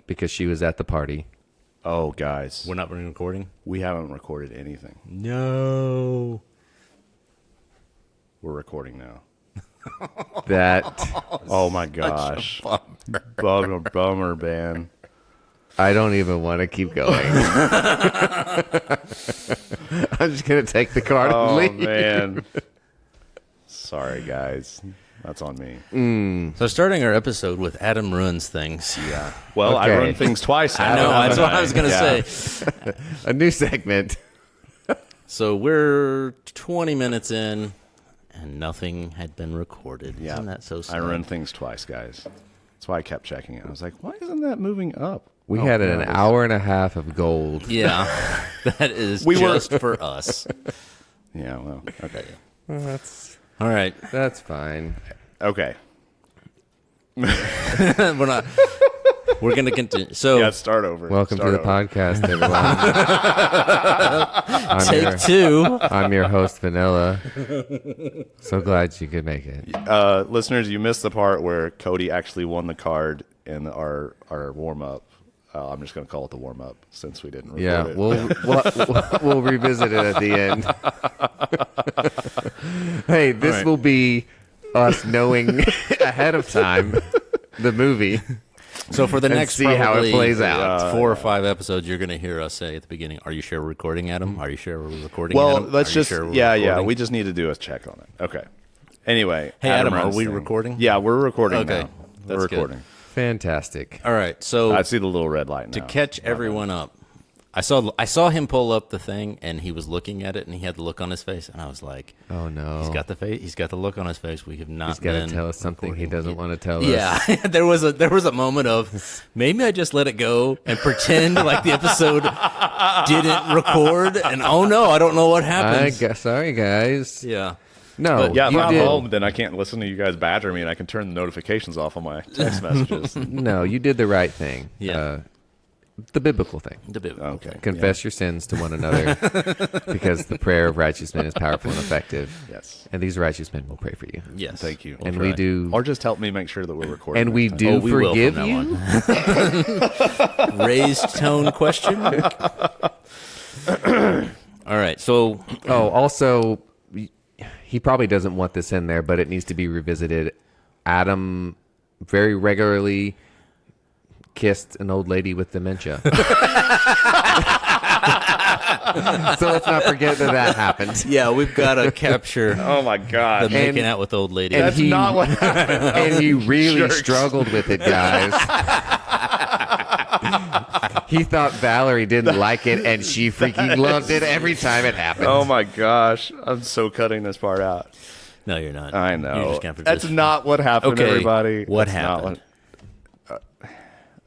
Because she was at the party. Oh, guys. We're not recording? We haven't recorded anything. No. We're recording now. Oh my gosh. Bummer, man. I don't even want to keep going. I'm just going to take the card and leave. Oh, man. Sorry, guys. That's on me. So starting our episode with Adam ruins things. Yeah. Well, Okay. I run things twice. I know, that's what I was going to say. A new segment. So we're 20 minutes in, and nothing had been recorded. Yeah. Isn't that so sad? I run things twice, guys. That's why I kept checking it. I was like, why isn't that moving up? We had an no, hour and a half of gold. Yeah, that is just for us. Yeah, well, okay. All right. That's fine. Okay. We're going to continue. So Yeah, start over. Welcome Start to the over. podcast, everyone. take two. I'm your host, Vanilla. So glad you could make it. Listeners, you missed the part where Cody actually won the card in our warm-up. I'm just going to call it the warm-up since we didn't record it. We'll revisit it at the end. Hey, this right. will be us knowing ahead of time the movie. So for the And next see how it probably, plays out. 4 or 5 episodes, you're going to hear us say at the beginning, "Are you sure we're recording, Adam? Are you sure we're recording?" Well, Adam? let's Are you just, sure we're yeah. recording?" We just need to do a check on it. Okay. Anyway. Hey, Adam, are runs we thing. recording? Yeah, we're recording Okay. now. That's We're good. recording. Fantastic. All right. So I see the little red light now. to catch everyone up, I saw him pull up the thing, and he was looking at it, and he had the look on his face, and I was like, Oh, no. "He's got the face. He's got the look on his face. We have not He's got to been tell us something he recording doesn't it." want to tell us. Yeah, there was a moment of maybe I just let it go and pretend like the episode didn't record, and oh no, I don't know what happened. Sorry, guys. Yeah. No, But Yeah, if you I'm did. home, then I can't listen to you guys badger me, and I can turn the notifications off on my text messages. No, you did the right thing. Yeah. The biblical thing. The bit. Okay. Confess your sins to one another because the prayer of righteous men is powerful and effective. Yes. And these righteous men will pray for you. Yes. Thank you. And try. we do. Or just help me make sure that we're recording. And we next time. do We will forgive from you. now on. Raised tone question. All right. So Oh, also, he probably doesn't want this in there, but it needs to be revisited. Adam very regularly kissed an old lady with dementia. So let's not forget that happened. yeah, we've got to capture Oh my the God. making out with old lady. and That's he- not what happened. And he really Jerks. struggled with it, guys. He thought Valerie didn't like it, and she freaking loved it every time it happened. Oh my gosh. I'm so cutting this part out. No, you're not. I You're know. just gonna That's just- not what happened, Okay, everybody. what That's not happened?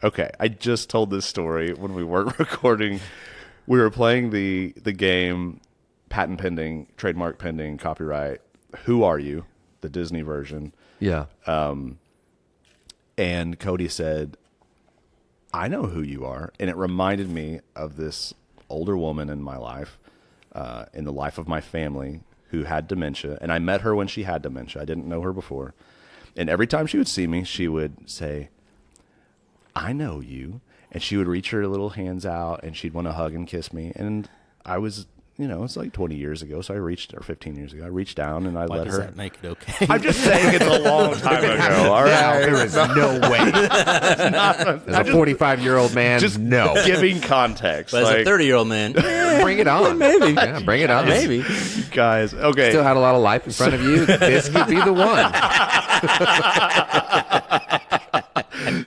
Okay, I just told this story when we weren't recording. We were playing the game, patent pending, trademark pending, copyright. Who Are You? The Disney version. Yeah. And Cody said, I know who you are. And it reminded me of this older woman in my life, in the life of my family, who had dementia. And I met her when she had dementia. I didn't know her before. And every time she would see me, she would say, I know you. And she would reach her little hands out, and she'd want to hug and kiss me. And I was, it's like 20 years ago, so I reached, or 15 years ago, I reached down and I Why let does her. that make it okay? I'm just saying it's a long time ago. All Yeah, right. there is no way. As a 45-year-old man, Just no. giving context. But as a Like, 30-year-old man, Bring it on. Maybe. Yeah, bring it on. maybe. guys, okay. Still had a lot of life in front of you. This could be the one.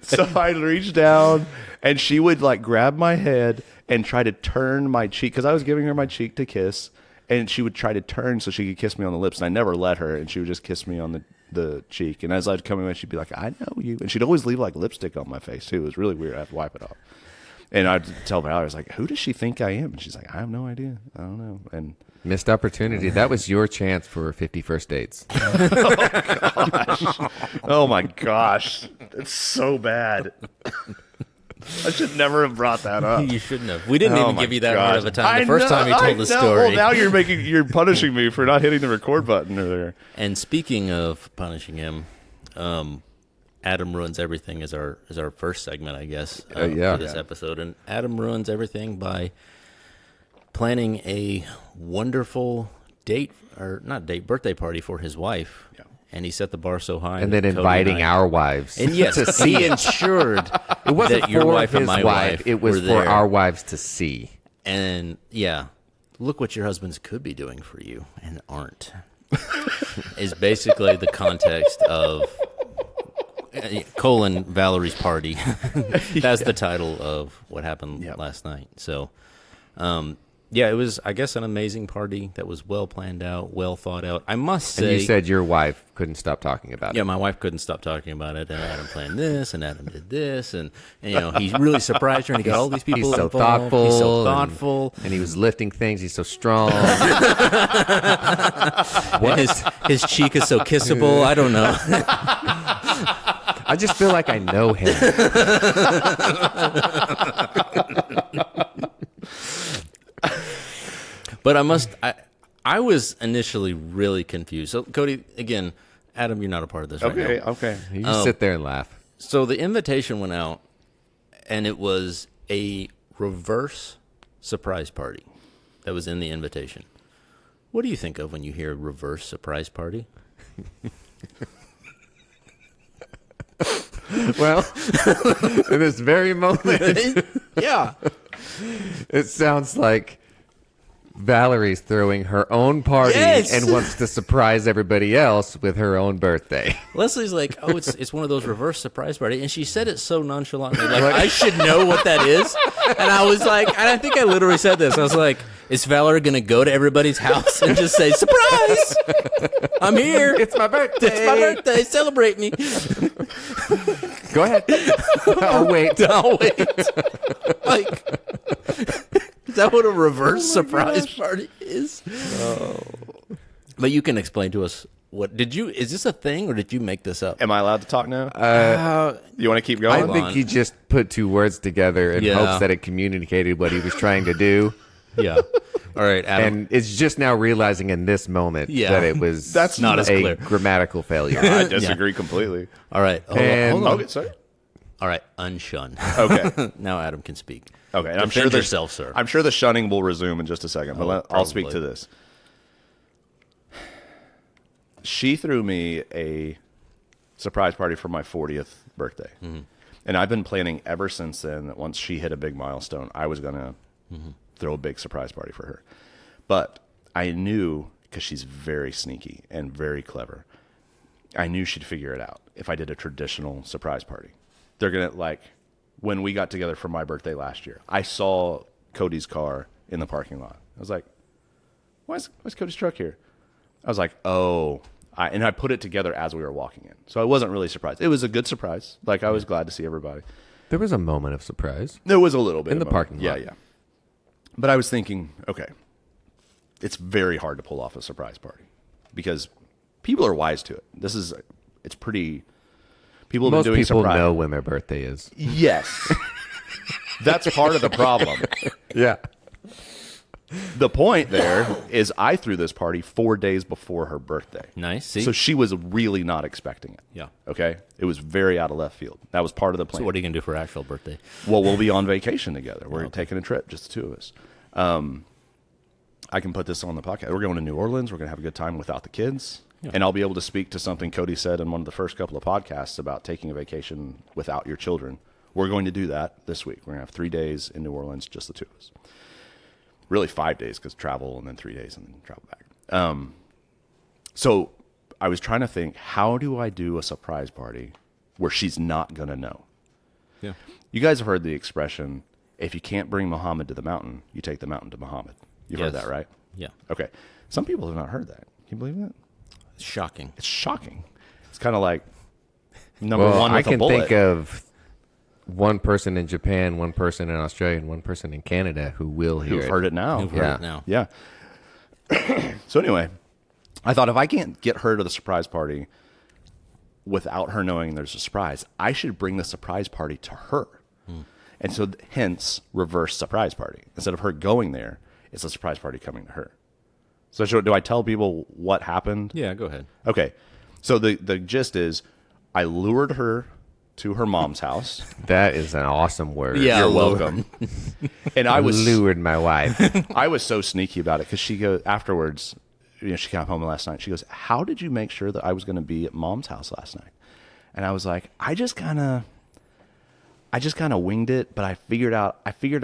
So I reached down, and she would like grab my head and try to turn my cheek, because I was giving her my cheek to kiss, and she would try to turn so she could kiss me on the lips, and I never let her, and she would just kiss me on the cheek. And as I'd come in, she'd be like, I know you. And she'd always leave like lipstick on my face too. It was really weird. I had to wipe it off. And I'd tell Valerie, I was like, who does she think I am? And she's like, I have no idea. I don't know. And Missed opportunity. That was your chance for 50 first dates. oh my gosh, it's so bad. I should never have brought that up. You shouldn't have. We didn't Oh even my give you that gosh. hard of a time the I first know, time you I told the know. story. Well, now you're punishing me for not hitting the record button earlier. And speaking of punishing him, Adam Ruins Everything is our first segment, I guess, yeah. for this episode. And Adam ruins everything by planning a wonderful birthday party for his wife. Yeah. And he set the bar so high. And then that Cody inviting and I- our wives. And yes, to see. he ensured It wasn't that your for wife and his my wife. wife It was were for there. our wives to see. And yeah, look what your husbands could be doing for you and aren't. Is basically the context of Valerie's party. That's the title of what happened last night. So, yeah, it was, I guess, an amazing party that was well planned out, well thought out. I must say, And you said your wife couldn't stop talking about yeah, it. my wife couldn't stop talking about it. And Adam planned this, and Adam did this, and he really surprised her, and he got all these people He's so involved. thoughtful. He's so thoughtful. And he was lifting things. He's so strong. And his cheek is so kissable. I don't know. I just feel like I know him. But I was initially really confused. So, Cody, again, Adam, you're not a part of this right now. Okay. You just sit there and laugh. So the invitation went out, and it was a reverse surprise party that was in the invitation. What do you think of when you hear reverse surprise party? Well, in this very moment, Yeah. it sounds like Valerie's throwing her own party Yes! and wants to surprise everybody else with her own birthday. Leslie's like, oh, it's one of those reverse surprise party, and she said it so nonchalantly, like I should know what that is. And I was like, and I think I literally said this. I was like, is Valerie gonna go to everybody's house and just say, surprise, I'm here, It's my birthday. it's my birthday, celebrate me? Go ahead. I'll wait. I'll wait. Like, is that what a reverse surprise party is? Oh. But you can explain to us. Is this a thing, or did you make this up? Am I allowed to talk now? You want to keep I going? think he just put two words together in Yeah. hopes that it communicated what he was trying to do. Yeah. All right, Adam. And it's just now realizing in this moment Yeah. that it was That's not as a clear. grammatical failure. I disagree completely. All right. And- Hold on. Okay, sorry. All right. Unshun. Okay. Now Adam can speak. Okay, and I'm Defend sure there's- yourself, sir. I'm sure the shunning will resume in just a second, but I'll speak probably. to this. She threw me a surprise party for my 40th birthday. Mm-hmm. And I've been planning ever since then that once she hit a big milestone, I was going to throw a big surprise party for her. But I knew, because she's very sneaky and very clever, I knew she'd figure it out if I did a traditional surprise party. They're going to, like, when we got together for my birthday last year, I saw Cody's car in the parking lot. I was like, why's Cody's truck here? I was like, oh. And I put it together as we were walking in. So I wasn't really surprised. It was a good surprise. Like, I was glad to see everybody. There was a moment of surprise. There was a little bit In the parking lot. Yeah. But I was thinking, okay, it's very hard to pull off a surprise party because people are wise to it. It's pretty. People have Most been doing people surprise. know when their birthday is. Yes, that's part of the problem. Yeah. The point there is, I threw this party 4 days before her birthday. Nice. See? So she was really not expecting it. Yeah. Okay. It was very out of left field. That was part of the plan. So what are you going to do for her actual birthday? Well, we'll be on vacation together. We're taking a trip, just the two of us. I can put this on the podcast. We're going to New Orleans. We're going to have a good time without the kids. Yeah. And I'll be able to speak to something Cody said in one of the first couple of podcasts about taking a vacation without your children. We're going to do that this week. We're going to have 3 days in New Orleans, just the two of us. Really 5 days because travel, and then 3 days and then travel back. So I was trying to think, how do I do a surprise party where she's not going to know? Yeah. You guys have heard the expression, if you can't bring Muhammad to the mountain, you take the mountain to Muhammad. You've heard Yes. that, right? Yeah. Okay. Some people have not heard that. Can you believe that? It's shocking. It's shocking. It's kind of like number Well, one with I can a bullet. think of one person in Japan, one person in Australia, and one person in Canada who will hear Who've heard it now. Who've heard it now. Yeah. So anyway, I thought if I can't get her to the surprise party without her knowing there's a surprise, I should bring the surprise party to her. And so hence reverse surprise party. Instead of her going there, it's a surprise party coming to her. So do I tell people what happened? Yeah, go ahead. Okay. So the gist is, I lured her to her mom's house. That is an awesome word. Yeah. You're lured. welcome. And I was lured my wife. I was so sneaky about it because she goes afterwards. She got home last night. She goes, "How did you make sure that I was going to be at mom's house last night?" And I was like, I just kind of winged it, but I figured out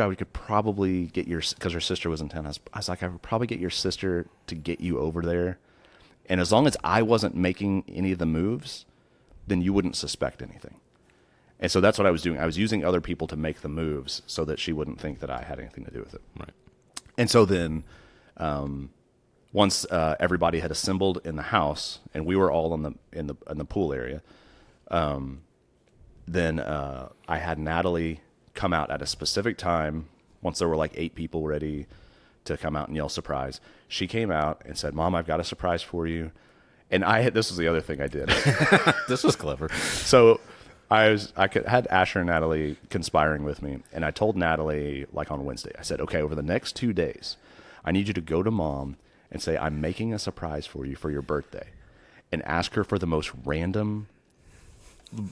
we could probably get because her sister was in town. I was like, I would probably get your sister to get you over there. And as long as I wasn't making any of the moves, then you wouldn't suspect anything. And so that's what I was doing. I was using other people to make the moves so that she wouldn't think that I had anything to do with it. Right. And so then, once everybody had assembled in the house and we were all in the pool area, then I had Natalie come out at a specific time. Once there were like 8 people ready to come out and yell surprise, she came out and said, "Mom, I've got a surprise for you." And this was the other thing I did. This was clever. So I had Asher and Natalie conspiring with me, and I told Natalie like on Wednesday, I said, "Okay, over the next 2 days, I need you to go to Mom and say, I'm making a surprise for you for your birthday, and ask her for the most random,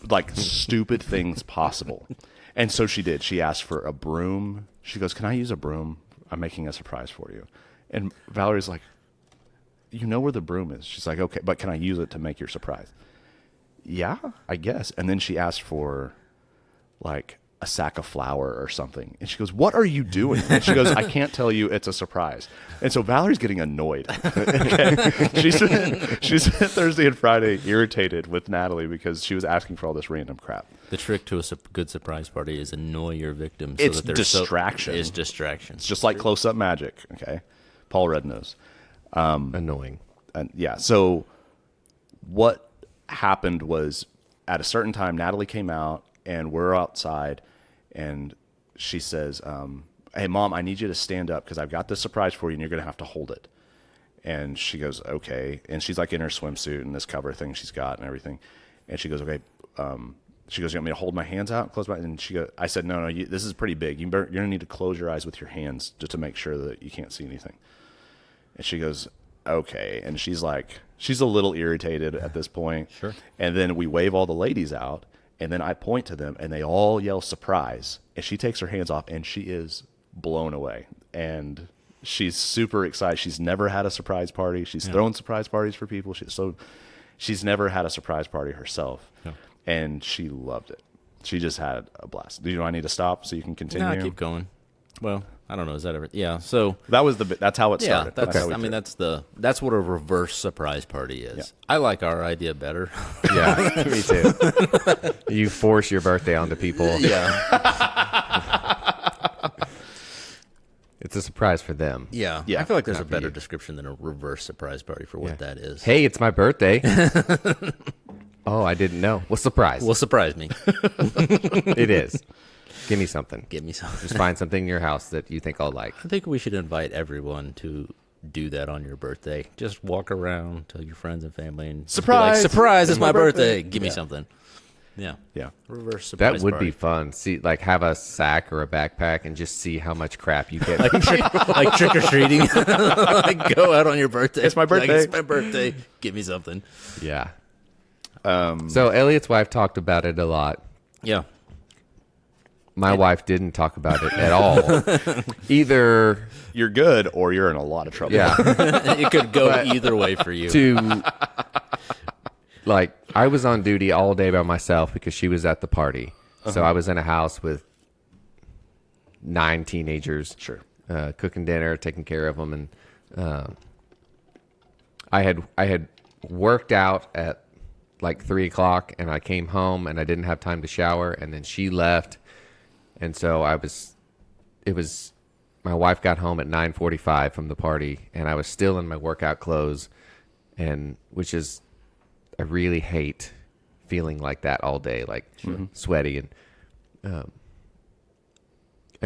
like stupid things possible." And so she did. She asked for a broom. She goes, "Can I use a broom? I'm making a surprise for you." And Valerie's like, "You know where the broom is." She's like, "Okay, but can I use it to make your surprise?" "Yeah, I guess." And then she asked for like a sack of flour or something. And she goes, "What are you doing?" And she goes, "I can't tell you, it's a surprise." And so Valerie's getting annoyed. Okay? She spent Thursday and Friday irritated with Natalie because she was asking for all this random crap. The trick to a good surprise party is annoy your victim. So It's that they're distraction. It's distraction. It's just like close-up magic, okay? Paul Rudd knows. Annoying. And yeah, so what happened was at a certain time, Natalie came out and we're outside and she says, "Hey, Mom, I need you to stand up because I've got this surprise for you and you're going to have to hold it." And she goes, "Okay." And she's like in her swimsuit and this cover thing she's got and everything. And she goes, "Okay." She goes, "You want me to hold my hands out and close my?" And I said, "No, this is pretty big. You're going to need to close your eyes with your hands just to make sure that you can't see anything." And she goes, "Okay." And she's a little irritated at this point. Sure. And then we wave all the ladies out, and then I point to them, and they all yell surprise. And she takes her hands off, and she is blown away. And she's super excited. She's never had a surprise party. She's thrown surprise parties for people. She's never had a surprise party herself. Yeah. And she loved it. She just had a blast. Do you know I need to stop so you can continue? No, keep going. Well, I don't know. Is that ever? Yeah. So That's how it started. yeah, How we did it. that's what a reverse surprise party is. Yeah. I like our idea better. Yeah, me too. You force your birthday onto people. Yeah. It's a surprise for them. Yeah. Yeah. I feel like there's a Not for better you. description than a reverse surprise party for what that is. Hey, it's my birthday. Oh, I didn't know. Well, surprise. Well, surprise me. It is. Give me something. Give me some. Just find something in your house that you think I'll like. I think we should invite everyone to do that on your birthday. Just walk around, tell your friends and family, and just be like, Surprise! surprise! It's my birthday. Give me something. Yeah. Yeah. Reverse surprise. That would party. be fun. See, like have a sack or a backpack and just see how much crap you get. like trick or treating. Like go out on your birthday. It's my birthday. Like, it's my birthday. Give me something. Yeah. So Elliot's wife talked about it a lot. Yeah. My wife didn't talk about it at all. Either, You're good or you're in a lot of trouble. yeah, It could go either way for you. to like I was on duty all day by myself because she was at the party. So I was in a house with 9 teenagers. Sure. Cooking dinner, taking care of them, and I had worked out at like 3:00, and I came home and I didn't have time to shower, and then she left, and so my wife got home at 9:45 from the party, and I was still in my workout clothes, and which is I really hate feeling like that all day, like sweaty, and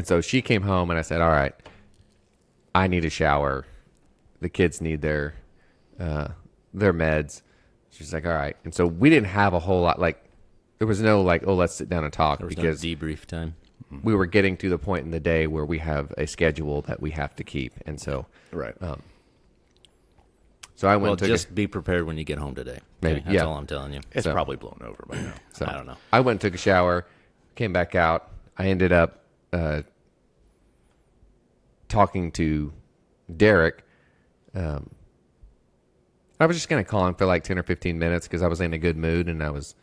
so she came home, and I said, "All right, I need a shower. The kids need their meds." She's like, "All right." And so we didn't have a whole lot, like, there was no, like, "Oh, let's sit down and talk," There was because no debrief time. we were getting to the point in the day where we have a schedule that we have to keep. And so Right. So I went Well, and took just be prepared when you get home today. Maybe, That's yeah. all I'm telling you. It's So- probably blown over by now. So I don't know. I went and took a shower, came back out. I ended up talking to Derek. I was just going to call him for like 10 or 15 minutes because I was in a good mood and I was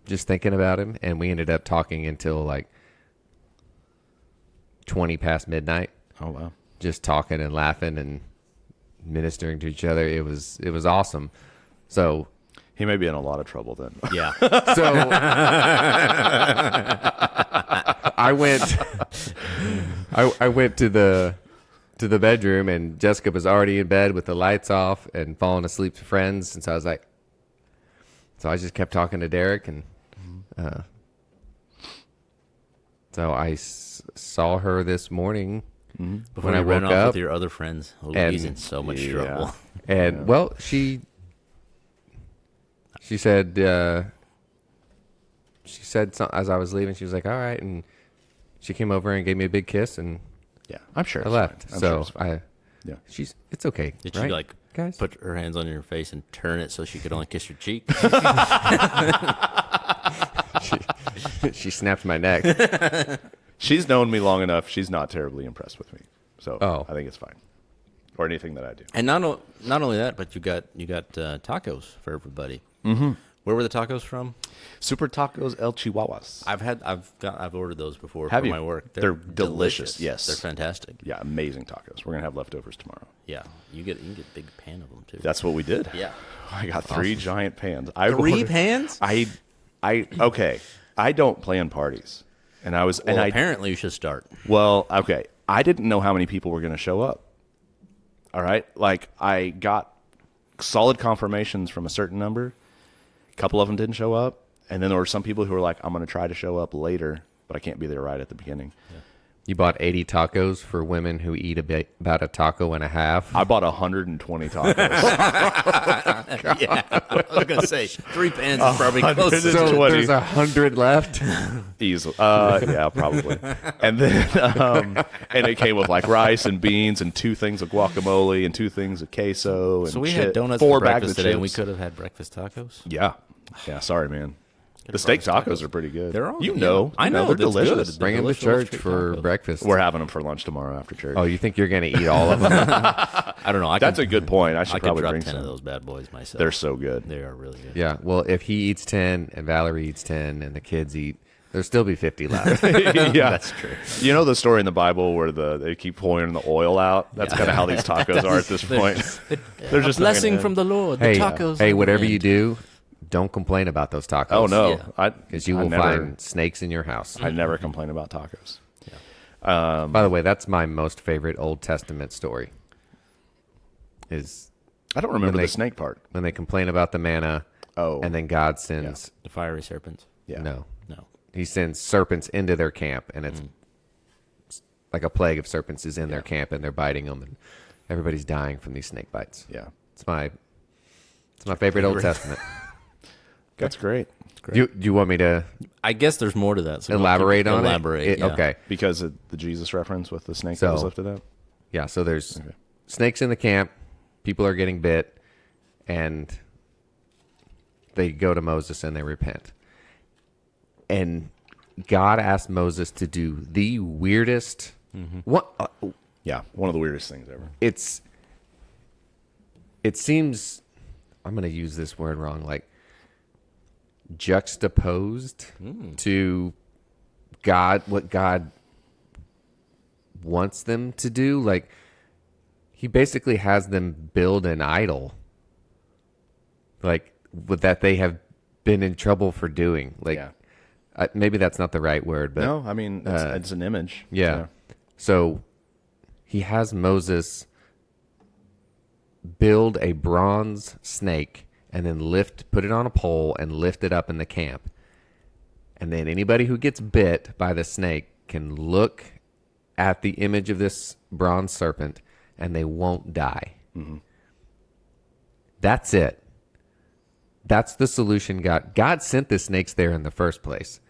just thinking about him. And we ended up talking until like 20 past midnight, Oh, wow. just talking and laughing and ministering to each other. It was awesome. So He may be in a lot of trouble then. Yeah. So I went to the bedroom and Jessica was already in bed with the lights off and falling asleep to friends. And so I was like, so I just kept talking to Derek and so I saw her this morning Before when I you ran woke off up. with your other friends. Oh, and- he's in so much Yeah. trouble. And well, she said something as I was leaving. She was like, "All right," and she came over and gave me a big kiss, and Yeah, I'm sure I it's left. fine. I'm So sure it's fine. Yeah. it's okay. Did right, she like guys? put her hands on your face and turn it so she could only kiss your cheek? She snapped my neck. She's known me long enough. She's not terribly impressed with me. So Oh. I think it's fine. Or anything that I do. And not only that, but you got tacos for everybody. Mm-hmm. Where were the tacos from? Super Tacos El Chihuahuas. I've ordered those before Have for you? my work. They're delicious, yes. they're fantastic. Yeah, amazing tacos. We're going to have leftovers tomorrow. Yeah, you can get a big pan of them too. That's what we did. Yeah. I got 3 giant pans. Three pans? Okay. I don't plan parties. And I was, Well, and apparently you should start. well, okay. I didn't know how many people were going to show up. All right. Like, I got solid confirmations from a certain number. A couple of them didn't show up. And then there were some people who were like, I'm going to try to show up later, but I can't be there right at the beginning. You bought 80 tacos for women who eat about a taco and a half. I bought 120 tacos. Yeah, I was gonna say 3 pans is probably close. So- So 20. there's 100 left. Easily. Yeah, probably. And then, and it came with like rice and beans and 2 things of guacamole and 2 things of queso. And So we had donuts 4 for bags breakfast of today, and we chips. could have had breakfast tacos. Yeah. Yeah. Sorry, man. The steak tacos are pretty good. They're all you good. know. I know, They're that's good. delicious. Bring them to delicious little church street for tacos. breakfast. We're having them for lunch tomorrow after church. Oh, you think you're going to eat all of them? I don't know. That's a good point. I should I could probably drop bring 10 some. of those bad boys myself. They're so good. They are really good. Yeah. Well, if he eats 10 and Valerie eats 10 and the kids eat, there'll still be 50 left. Yeah, That's true. You know the story in the Bible where they keep pouring the oil out? That's kind of how these tacos are at this point. They're just not Blessing gonna from end. the Lord. Hey, the tacos. hey, will whatever you end. do, don't complain about those tacos. Oh no, Yeah. Because you I will never- find snakes in your house. I never complain about tacos. By the way, that's my most favorite Old Testament story. Is I don't remember they- the snake part. when they complain about the manna, Oh. and then God sends The fiery serpents. Yeah. no, No. He sends serpents into their camp, and it's like a plague of serpents is in their camp, and they're biting them, and everybody's dying from these snake bites. Yeah, It's my favorite Old Testament. that's great. Do you want me to I guess there's more to that. So elaborate on elaborate, it? yeah. Okay. Because of the Jesus reference with the snake So- that was lifted up. Yeah, so there's snakes in the camp. People are getting bit, and they go to Moses and they repent. And God asked Moses to do the weirdest. What Yeah, one of the weirdest things ever. it seems. I'm going to use this word wrong. Like juxtaposed to God, what God wants them to do. Like he basically has them build an idol, like that they have been in trouble for doing. Like Yeah. maybe that's not the right word, but No, I mean it's an image. yeah. So he has Moses build a bronze snake and then put it on a pole and lift it up in the camp. And then anybody who gets bit by the snake can look at the image of this bronze serpent and they won't die. That's it. That's the solution God sent the snakes there in the first place.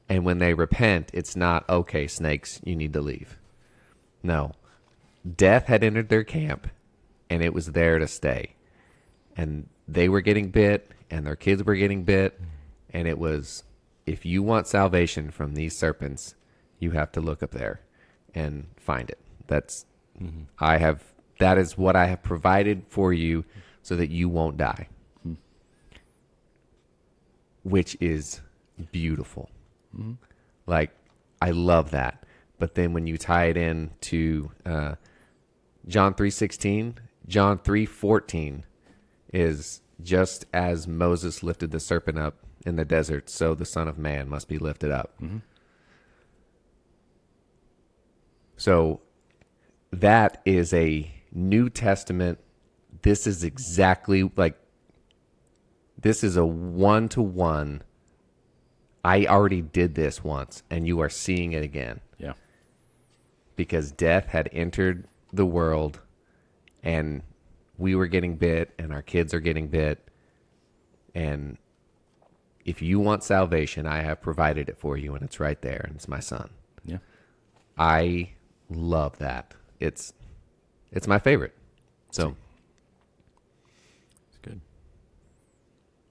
And when they repent, it's not, okay, snakes, you need to leave. No. death had entered their camp, and it was there to stay. And they were getting bit, and their kids were getting bit, and it was, if you want salvation from these serpents, you have to look up there and find it. That is what I have provided for you so that you won't die. Which is beautiful. Like, I love that. But then when you tie it in to John 3:16, John 3:14 is, just as Moses lifted the serpent up in the desert, so the Son of Man must be lifted up. So that is a New Testament. This is exactly like, this is a one-to-one. I already did this once, and you are seeing it again. Yeah. Because death had entered the world, and we were getting bit, and our kids are getting bit. And if you want salvation, I have provided it for you, and it's right there, and it's my son. Yeah. I love that. It's my favorite. So It's good.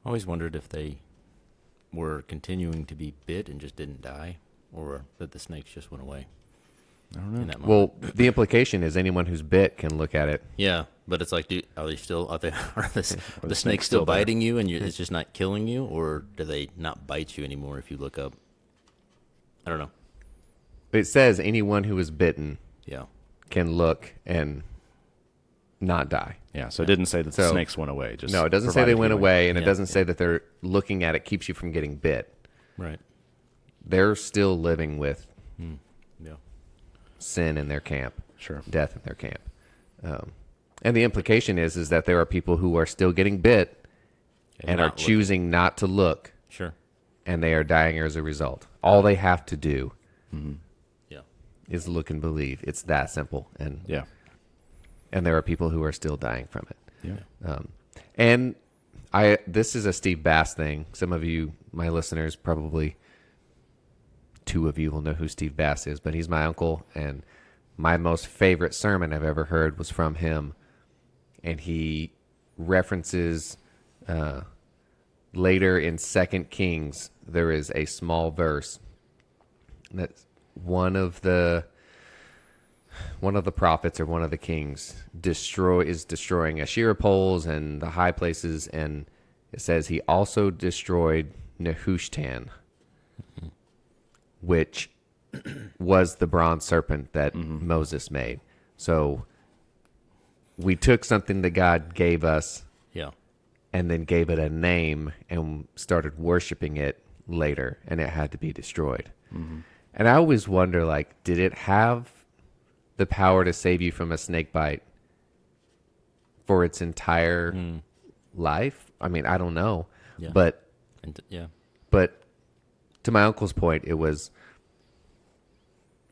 I always wondered if they were continuing to be bit and just didn't die, or that the snakes just went away. I don't know. In that moment. well, the implication is anyone who's bit can look at it. Yeah, but it's like, are they still? Are the snakes snakes still still there? biting you, and it's just not killing you, or do they not bite you anymore if you look up? I don't know. It says anyone who is bitten Yeah. can look and not die. Yeah. So it didn't say that the So- snakes went away. Just No, it doesn't say they provided went healing. away, and it Yeah, doesn't yeah. say that they're looking at it keeps you from getting bit. Right. They're still living with Yeah. sin in their camp, Sure. death in their camp. And the implication is that there are people who are still getting bit and are not looking. choosing not to look, Sure. and they are dying as a result. All they have to do Yeah. is look and believe. It's that simple. And Yeah. and there are people who are still dying from it. Yeah. And this is a Steve Bass thing. Some of you, my listeners, probably 2 of you will know who Steve Bass is, but he's my uncle, and my most favorite sermon I've ever heard was from him. And he references later in 2 Kings, there is a small verse that one of the prophets or one of the kings is destroying Asherah poles and the high places, and it says he also destroyed Nehushtan, which was the bronze serpent that Moses made. So we took something that God gave us Yeah. and then gave it a name and started worshiping it later, and it had to be destroyed. And I always wonder, like, did it have the power to save you from a snake bite for its entire life? I mean, I don't know. Yeah. But Yeah. to my uncle's point, it was,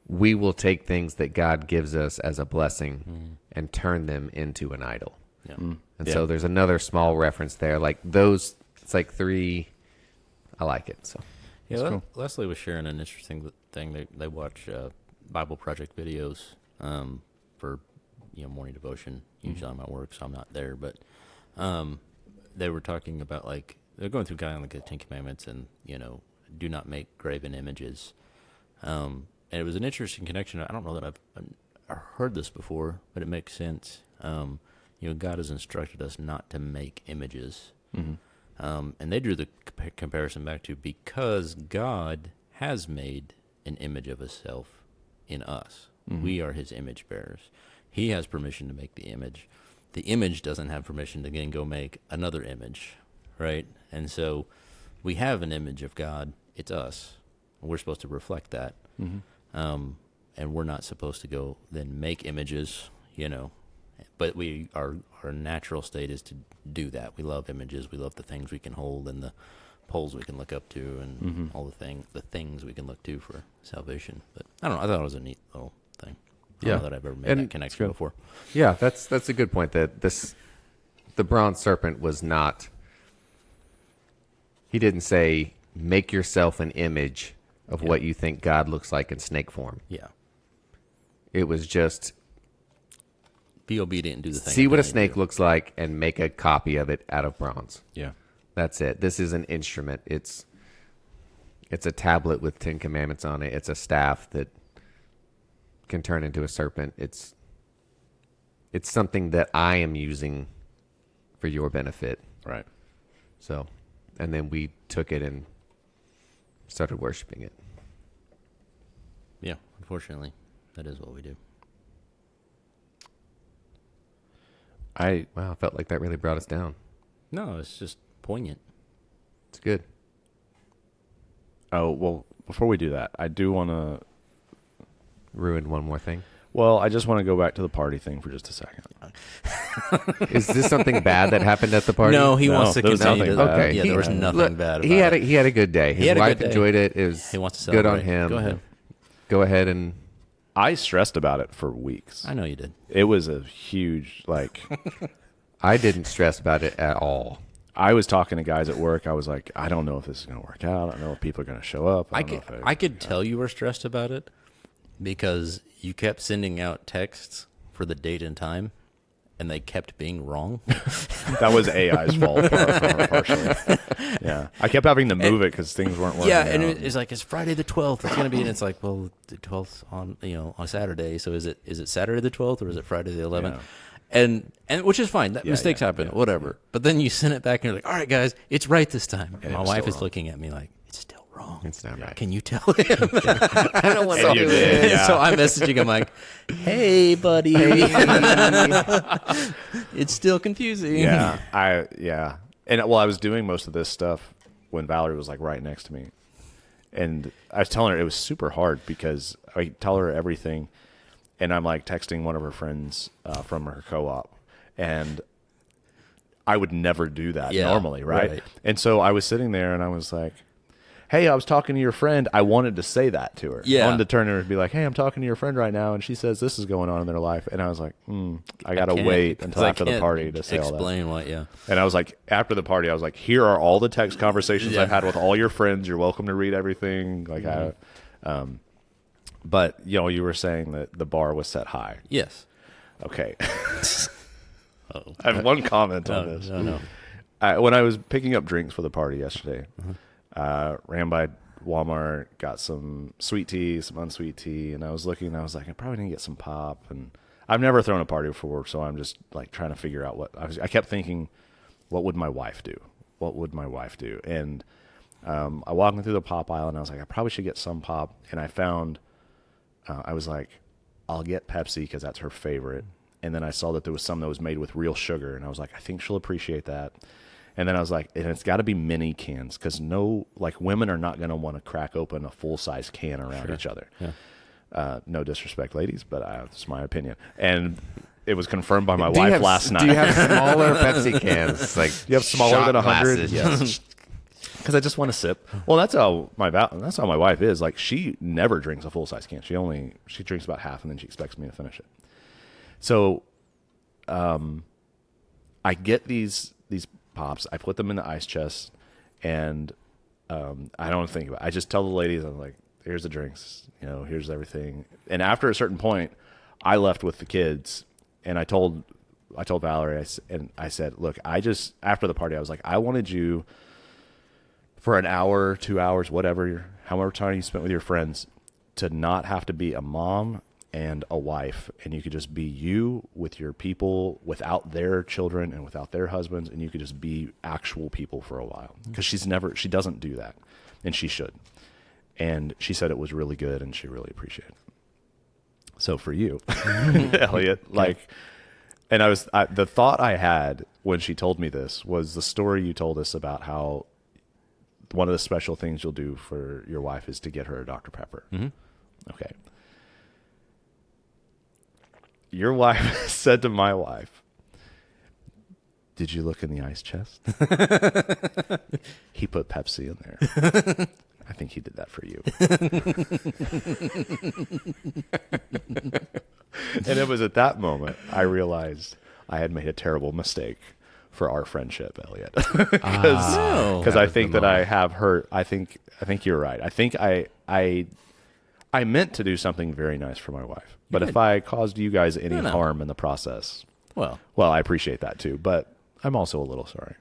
we will take things that God gives us as a blessing and turn them into an idol. Yeah. And so there's another small reference there. Like those, it's like 3. I like it. So Yeah, That's cool. Leslie was sharing an interesting thing. They watch Bible Project videos for morning devotion. Usually I'm at work, so I'm not there. But they were talking about, like, they're going through kind of like the 10 Commandments and do not make graven images. And it was an interesting connection. I don't know that I've heard this before, but it makes sense. God has instructed us not to make images. And they drew the comparison back to, because God has made an image of himself in us. We are his image bearers. He has permission to make the image. The image doesn't have permission to then go make another image, right? And so we have an image of God. It's us. We're supposed to reflect that. And we're not supposed to go then make images, but our natural state is to do that. We love images. We love the things we can hold and the poles we can look up to and all the things we can look to for salvation. But I don't know. I thought it was a neat little thing. I don't know that I've ever made And that connection before. yeah, that's a good point. That the bronze serpent was not. He didn't say, make yourself an image of what you think God looks like in snake form. Yeah. It was just, Be obedient and do the thing. See I'm what a telling you snake to do. looks like and make a copy of it out of bronze. Yeah. That's it. This is an instrument. It's a tablet with 10 commandments on it. It's a staff that can turn into a serpent. It's something that I am using for your benefit. Right. So, and then we took it and started worshiping it. Yeah, unfortunately, that is what we do. Wow, I felt like that really brought us down. No, it's just poignant. It's good. Oh, well, before we do that, I do want to... Ruined one more thing. Well, I just want to go back to the party thing for just a second. Is this something bad that happened at the party? No, he wants to there was continue to. nothing bad. Okay. Yeah, there was nothing Look, bad about he had it. he had a good day. His had a wife good day. enjoyed it. It was He wants to good on celebrate. him. Go ahead. Go ahead and I stressed about it for weeks. I know you did. It was a huge, like... I didn't stress about it at all. I was talking to guys at work. I was like, I don't know if this is going to work out. I don't know if people are going to show up. I could tell you were stressed about it because you kept sending out texts for the date and time, and they kept being wrong. That was AI's fault, partially. Yeah, I kept having to move it because things weren't working. Yeah, and out. it's like it's Friday the 12th. It's gonna be, and it's like, well, the 12th on Saturday. So is it Saturday the 12th or is it Friday the 11th? Yeah. And which is fine. Mistakes happen, whatever. But then you send it back and you're like, all right, guys, it's right this time. And And my it was wife still is wrong. looking at me like, it's still wrong. It's not right. Can you tell him? I don't want to And do you it. did, yeah. So I'm messaging him like, hey, buddy. It's still confusing. Yeah, and I was doing most of this stuff when Valerie was like right next to me, and I was telling her it was super hard because I tell her everything, and I'm like texting one of her friends from her co-op, and I would never do that normally, right? And so I was sitting there and I was like, hey, I was talking to your friend. I wanted to say that to her. Yeah. I wanted to turn to her and be like, hey, I'm talking to your friend right now, and she says this is going on in their life. And I was like, I got to can't, wait until 'cause I after the can't party to say all that. explain what, yeah. And I was like, after the party, I was like, here are all the text conversations I've had with all your friends. You're welcome to read everything. Like, but you were saying that the bar was set high. Yes. Okay. Uh-oh. I have one comment on this. No. When I was picking up drinks for the party yesterday, ran by Walmart, got some sweet tea, some unsweet tea, and I was looking, and I was like, I probably need to get some pop. And I've never thrown a party before, so I'm just like trying to figure out what I kept thinking, what would my wife do? What would my wife do? And I walked through the pop aisle, and I was like, I probably should get some pop. And I found, I was like, I'll get Pepsi because that's her favorite. And then I saw that there was some that was made with real sugar, and I was like, I think she'll appreciate that. And then I was like, and it's got to be mini cans because women are not going to want to crack open a full-size can around each other. Yeah. No disrespect, ladies, but it's my opinion. And it was confirmed by my wife last night. Do you have smaller Pepsi cans? Like you have smaller shot than 100? glasses? Yes. Because I just want to sip. Well, that's how my wife is. Like she never drinks a full-size can. She drinks about half, and then she expects me to finish it. So, I get these pops. I put them in the ice chest, and I don't think about it. I just tell the ladies, I'm like, here's the drinks, here's everything. And after a certain point, I left with the kids, and I told Valerie, I said, look, after the party, I was like, I wanted you for an hour, 2 hours, however time you spent with your friends, to not have to be a mom and a wife, and you could just be you with your people without their children and without their husbands, and you could just be actual people for a while. Because she doesn't do that, and she should. And she said it was really good, and she really appreciated it. So for you, Elliot, and the thought I had when she told me this was the story you told us about how one of the special things you'll do for your wife is to get her a Dr. Pepper. Mm-hmm. Okay. Your wife said to my wife, did you look in the ice chest? He put Pepsi in there. I think he did that for you. And it was at that moment I realized I had made a terrible mistake for our friendship, Elliot. Because I think that I have hurt. I think you're right. I think I I meant to do something very nice for my wife. But did. if I caused you guys any No. harm in the process, Well, I appreciate that too. But I'm also a little sorry.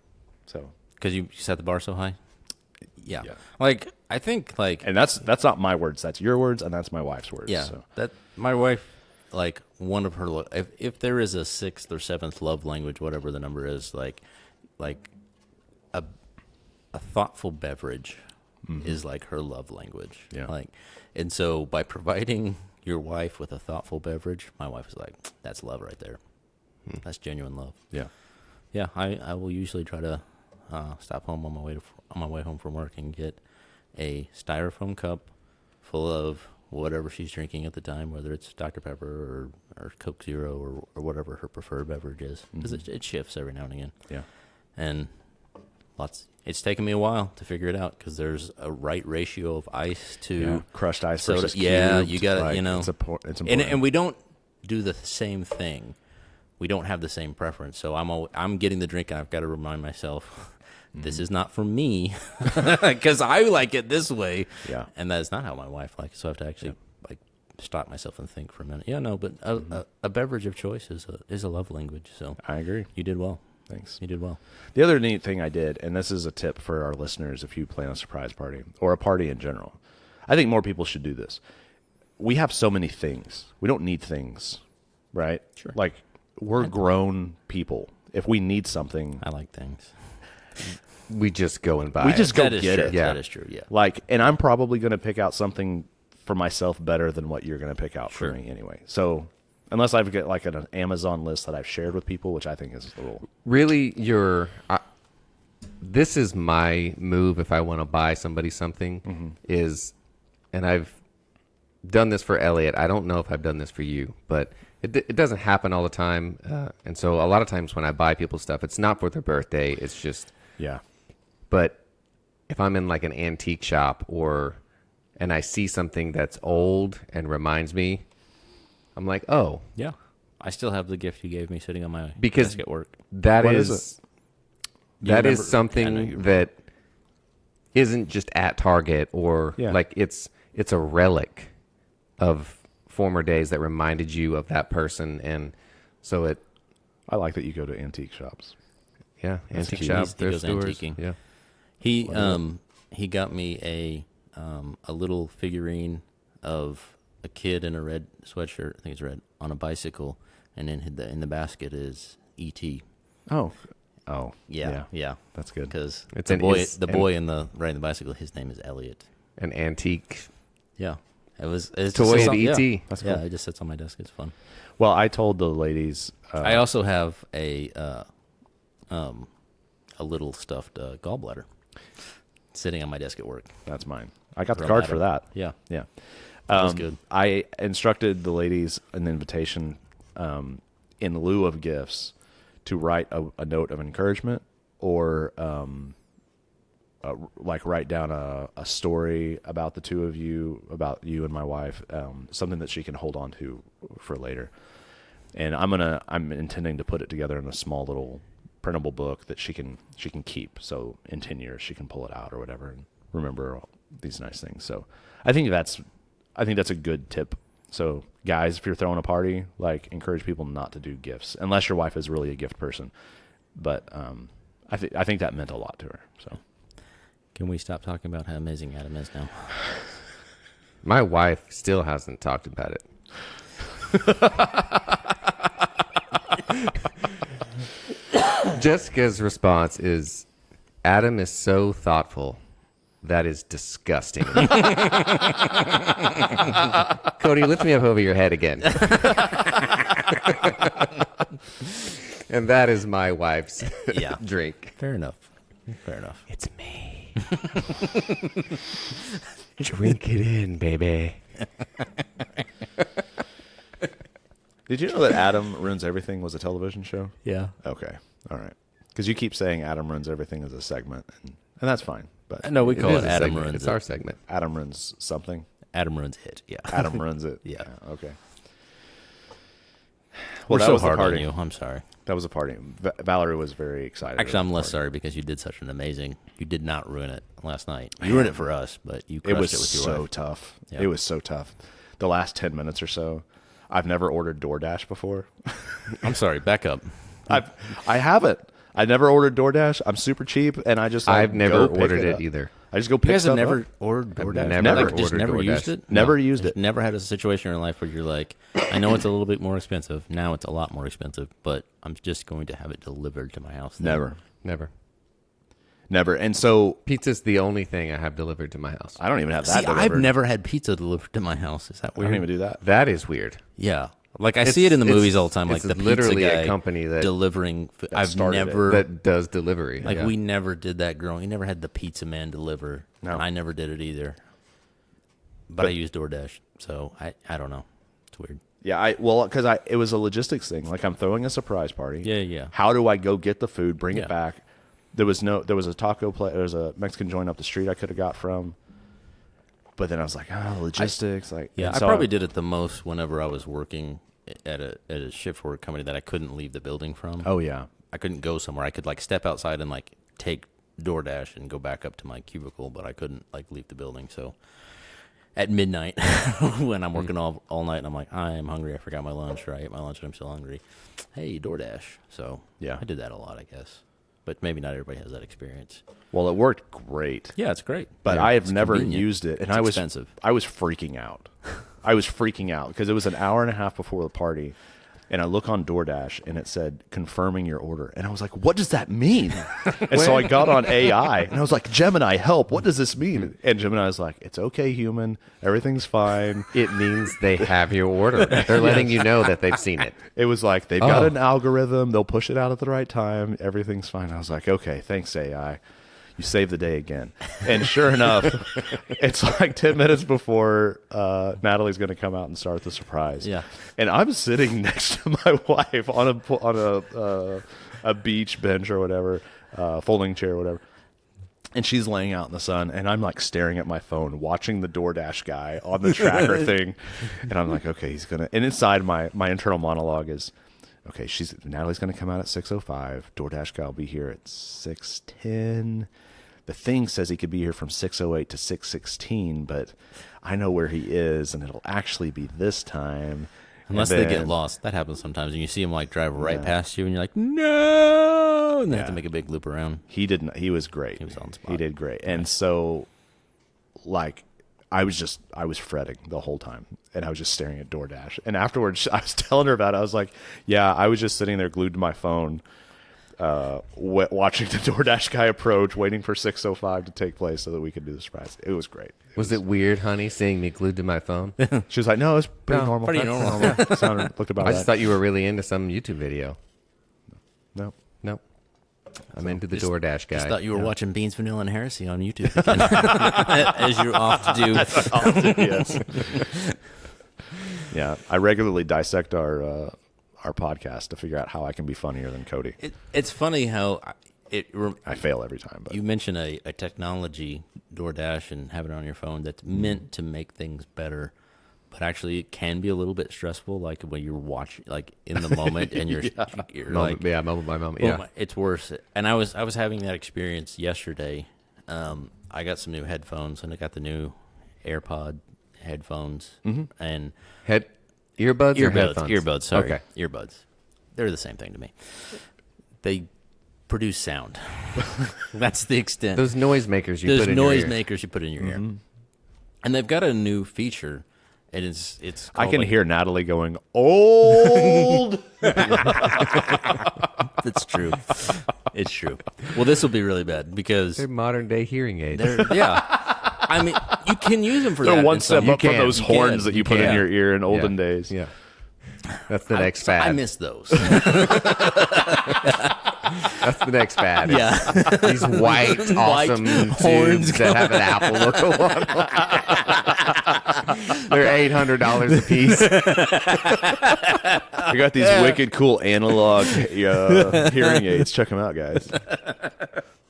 So, because you set the bar so high. Yeah. Yeah. Like I think like and that's not my words. That's your words, and that's my wife's words. yeah So. that my wife like one of her if there is a sixth or seventh love language, whatever the number is, like a thoughtful beverage is like her love language. Yeah. Like, and so by providing your wife with a thoughtful beverage, my wife is like, that's love right there. That's genuine love. Yeah. Yeah, I will usually try to stop home on my way home from work and get a styrofoam cup full of whatever she's drinking at the time, whether it's Dr. Pepper or Coke Zero or whatever her preferred beverage is, because it shifts every now and again. Yeah. And it's taken me a while to figure it out because there's a right ratio of ice to Crushed ice soda. versus Yeah, cubed. you got to, Like, you know. It's important. And we don't do the same thing. We don't have the same preference. So I'm getting the drink, and I've got to remind myself, this is not for me, because I like it this way. Yeah. And that is not how my wife likes it. So I have to actually like stop myself and think for a minute. Yeah, no, but a beverage of choice is a love language. So I agree. you did well. Thanks. You did well. The other neat thing I did, and this is a tip for our listeners if you plan a surprise party or a party in general, I think more people should do this. We have so many things. We don't need things, right? Sure. Like, we're grown people. If we need something, I like things. We just go and buy we it. just go That is get true. it. Yeah. That is true. Yeah. Like, and I'm probably going to pick out something for myself better than what you're going to pick out Sure. for me anyway. So, unless I've got like an Amazon list that I've shared with people, which I think is a little... Really, this is my move if I want to buy somebody something is, and I've done this for Elliot. I don't know if I've done this for you, but it doesn't happen all the time. And so a lot of times when I buy people stuff, it's not for their birthday. It's just, Yeah. but if I'm in like an antique shop and I see something that's old and reminds me, I'm like, oh, Yeah. I still have the gift you gave me sitting on my Because desk at work. that What is is that remember- is I know something you- that isn't just at Target or Yeah. like it's a relic of former days that reminded you of that person, and so I like that you go to antique shops. antique cute. shop, He thrift goes stores, antiquing. yeah. He got me a little figurine of a kid in a red sweatshirt, I think it's red, on a bicycle, and then in the basket is E.T. Oh. Yeah. That's good. Because It's the an boy, is- the an- boy riding the bicycle, his name is Elliot. An antique Yeah, it's just toy of yeah. E.T. That's Yeah, cool. it just sits on my desk. It's fun. Well, I told the ladies... I also have a little stuffed gallbladder sitting on my desk at work. That's mine. I got the From card Adam. for that. Yeah, Yeah. that was good. I instructed the ladies an invitation in lieu of gifts to write a note of encouragement or like write down a story about the two of you, about you and my wife, something that she can hold on to for later. And I'm intending to put it together in a small little printable book that she can keep. So in 10 years she can pull it out or whatever and remember all these nice things. So I think that's a good tip. So guys, if you're throwing a party, like encourage people not to do gifts unless your wife is really a gift person. But I think that meant a lot to her. So Can we stop talking about how amazing Adam is now? My wife still hasn't talked about it. Jessica's response is, Adam is so thoughtful. That is disgusting. Cody, lift me up over your head again. And that is my wife's Yeah. drink. Fair enough. It's me. Drink it in, baby. did you know that Adam Ruins Everything was a television show? Yeah. Okay. All right. Because you keep saying Adam Ruins Everything as a segment, and that's fine. But No, we call is it a Adam segment. ruins It's it. our segment. Adam ruins something. Adam ruins it. Yeah. Adam ruins it. Yeah. Okay. We're that so was the hard on party. you. I'm sorry. That was a party. Valerie was very excited. Actually, I'm less sorry because you did such an amazing. You did not ruin it last night. You ruined it for us, but you crushed It was it with your so wife. tough. Yeah. It was so tough. The last 10 minutes or so. I've never ordered DoorDash before. I'm sorry. Back up. I haven't. I never ordered DoorDash. I'm super cheap, and I just I've never go pick ordered it up. either. I just go You pick guys have stuff never up. ordered DoorDash? never Like, just ordered never DoorDash. used it? Never used Just it. never had a situation in your life where you're like, I know it's a little bit more expensive. Now it's a lot more expensive, but I'm just going to have it delivered to my house. then. Never. And so Pizza's the only thing I have delivered to my house. I don't even have that See, delivered. I've never had pizza delivered to my house. Is that We weird? don't even do that. That is weird. Yeah. Like I see it in the movies all the time, like it's the pizza literally guy a company that delivering. I've started it. never that does delivery. like yeah. we never did that growing. We never had the pizza man deliver. No. And I never did it either. But I use DoorDash, so I don't know. It's weird. Yeah, because it was a logistics thing. Like I'm throwing a surprise party. Yeah. How do I go get the food, bring Yeah. it back? There was a taco place. There was a Mexican joint up the street I could have got from. But then I was like, logistics. Yeah, and I so probably did it the most whenever I was working at a shift work company that I couldn't leave the building from. Oh yeah. I couldn't go somewhere. I could like step outside and like take DoorDash and go back up to my cubicle, but I couldn't like leave the building. So at midnight when I'm working all night and I'm like, I am hungry. I forgot my lunch, or I ate my lunch and I'm still hungry. Hey, DoorDash. So Yeah. I did that a lot, I guess. But maybe not everybody has that experience. Well, it worked great. Yeah, it's great. But Yeah, I have it's never convenient. used it, and It's I was expensive. I was freaking out. I was freaking out because it was an hour and a half before the party, and I look on DoorDash and it said confirming your order, and I was like, "What does that mean?" And so I got on AI and I was like, "Gemini, help! What does this mean?" And Gemini was like, "It's okay, human. Everything's fine." It means they have your order. They're letting you know that they've seen it. It was like they've got an algorithm. They'll push it out at the right time. Everything's fine. I was like, "Okay, thanks, AI." You saved the day again. And sure enough, it's like 10 minutes before Natalie's going to come out and start the surprise. Yeah. And I'm sitting next to my wife on a beach bench or whatever, folding chair or whatever. And she's laying out in the sun, and I'm like staring at my phone, watching the DoorDash guy on the tracker thing. And I'm like, okay, he's going to. And inside my internal monologue is, okay, Natalie's going to come out at 6:05. DoorDash guy will be here at 6:10. The thing says he could be here from 6:08 to 6:16, but I know where he is, and it'll actually be this time. Unless And they get then- lost. That happens sometimes. And you see them like drive right past you and you're like, no. And they have to make a big loop around. He didn't. He was great. He was on spot. He did great. And so, like, I was fretting the whole time, and I was just staring at DoorDash. And afterwards, I was telling her about it. I was like, "Yeah, I was just sitting there glued to my phone, watching the DoorDash guy approach, waiting for 6:05 to take place so that we could do the surprise." It was great. Was it weird, honey, seeing me glued to my phone? She was like, "No, it's pretty No, normal. pretty normal." Looked about I that. just thought you were really into some YouTube video. No. Nope. I'm into the DoorDash guy. Just thought you were watching Beans, Vanilla, and Heresy on YouTube again. As you're off to do. Yes. Yeah, I regularly dissect our podcast to figure out how I can be funnier than Cody. It's funny how I fail every time, but you mention a technology, DoorDash, and have it on your phone that's meant to make things better, but actually it can be a little bit stressful. Like when you're watching, like in the moment, and you're moment, like, moment by moment. well, Yeah. it's worse. And I was having that experience yesterday. I got some new headphones, and I got the new AirPod headphones, and Earbuds or headphones? earbuds. Sorry, Okay. earbuds. They're the same thing to me. They produce sound. That's the extent. Those noisemakers you There's put in your ear. noisemakers you put in your ear, and they've got a new feature. And it's. I called, can like- hear Natalie going, "Old." It's true. It's true. Well, this will be really bad because They're modern day hearing aids. yeah. I mean, you can use them for that. They're one in some- step up from can. those You horns can. that you You put in can. your ear in olden Yeah. days. Yeah. That's the next fad. I miss those. That's the next fad. Yeah. These white, awesome horns tubes that have an Apple logo on them. They're $800 a piece. I got these wicked cool analog hearing aids. Check them out, guys.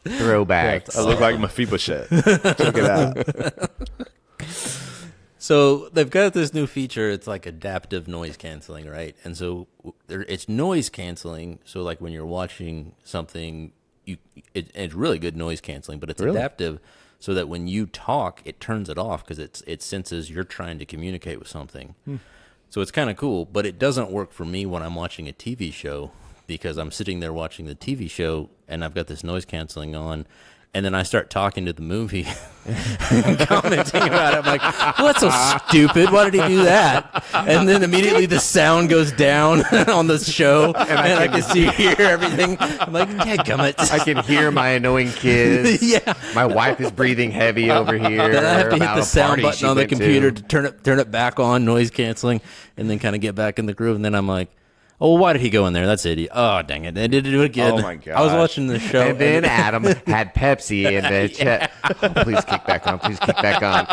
Throwbacks. I look like Mephibosheth. Check it out. So they've got this new feature. It's like adaptive noise canceling, right? And so it's noise canceling. So like when you're watching something, it's really good noise canceling, but it's adaptive, so that when you talk, it turns it off because it senses you're trying to communicate with something. So it's kind of cool, but it doesn't work for me when I'm watching a TV show, because I'm sitting there watching the TV show and I've got this noise canceling on. And then I start talking to the movie and commenting about it. I'm like, well, that's so stupid. Why did he do that? And then immediately the sound goes down on the show, and I can hear everything. I'm like, dadgummit. I can hear my annoying kids. Yeah. My wife is breathing heavy over here. Then I have to hit about the a sound party button she on the went computer to turn it back on, noise canceling, and then kind of get back in the groove. And then I'm like, oh, why did he go in there? That's idiot. Oh, dang it. They did it again. Oh, my gosh. I was watching the show. And then Adam had Pepsi in the chat. Oh, please kick back on. Please kick back on.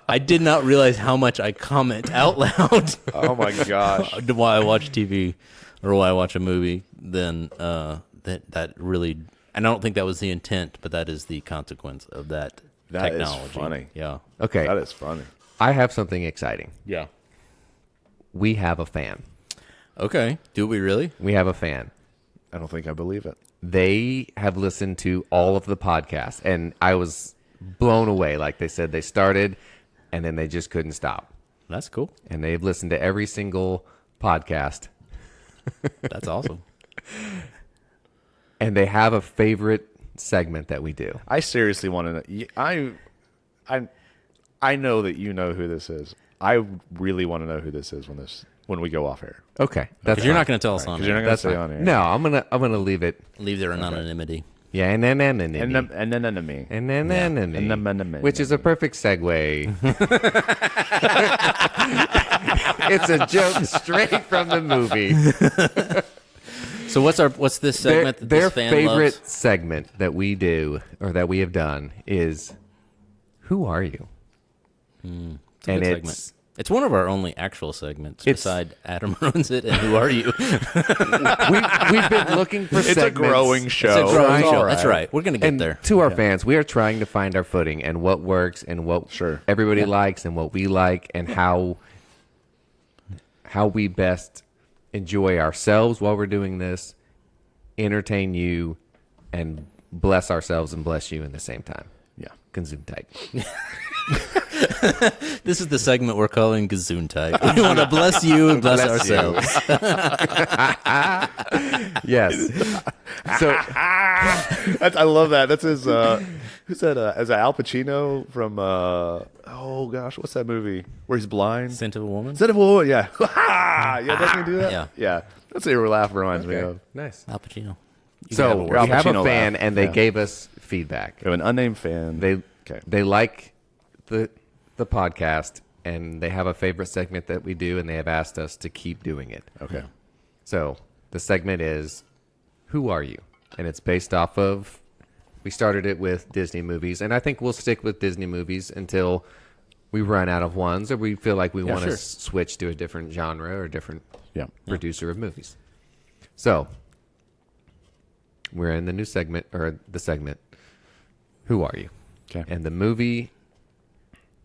I did not realize how much I comment out loud. Oh my gosh. While I watch TV or while I watch a movie, then that really, and I don't think that was the intent, but that is the consequence of that technology. Is funny. Yeah. Okay. That is funny. I have something exciting. Yeah. We have a fan. Okay. Do we really? We have a fan. I don't think I believe it. They have listened to all of the podcasts, and I was blown away. Like they said, they started, and then they just couldn't stop. That's cool. And they've listened to every single podcast. That's awesome. And they have a favorite segment that we do. I seriously want to know. I know that you know who this is. I really want to know who this is when we go off air. Okay, Because you're not going to tell us on Because you're it. not going to That's say fine. on air. No, I'm gonna leave it. Leave their anonymity. Yeah, and then And then me. which is a perfect segue. It's a joke straight from the movie. So what's this segment that Their this fan favorite loves? segment that we do or that we have done is, "Who are you?" It's a and good it's segment. It's one of our only actual segments. It's- Beside Adam runs it and Who Are You? we've been looking for It's a segments. growing show. It's a growing It's show. all That's right. We're going to get And there. to our fans, we are trying to find our footing and what works and what Sure. everybody likes and what we like and how we best enjoy ourselves while we're doing this, entertain you, and bless ourselves and bless you in the same time. Yeah. Consume tight. This is the segment we're calling Gazoon Type. We want to bless you and bless Bless you. ourselves. Yes. So I love that. That's his. Who's that? Is that Al Pacino from? Oh gosh, what's that movie where he's blind? Scent of a Woman? Is that a yeah? Yeah, doesn't he do that? Yeah. Yeah. That's what your laugh reminds me okay, of. nice. Al Pacino. So we Al have a Pacino fan, laugh. and they Yeah. gave us feedback. We have an unnamed fan. They like the podcast, and they have a favorite segment that we do, and they have asked us to keep doing it. Okay. So the segment is, "Who Are You?" And it's based off of, we started it with Disney movies, and I think we'll stick with Disney movies until we run out of ones or we feel like we want to sure. switch to a different genre or a different Yeah. producer of movies. So we're in the new segment, or the segment, "Who Are You?" Okay. And the movie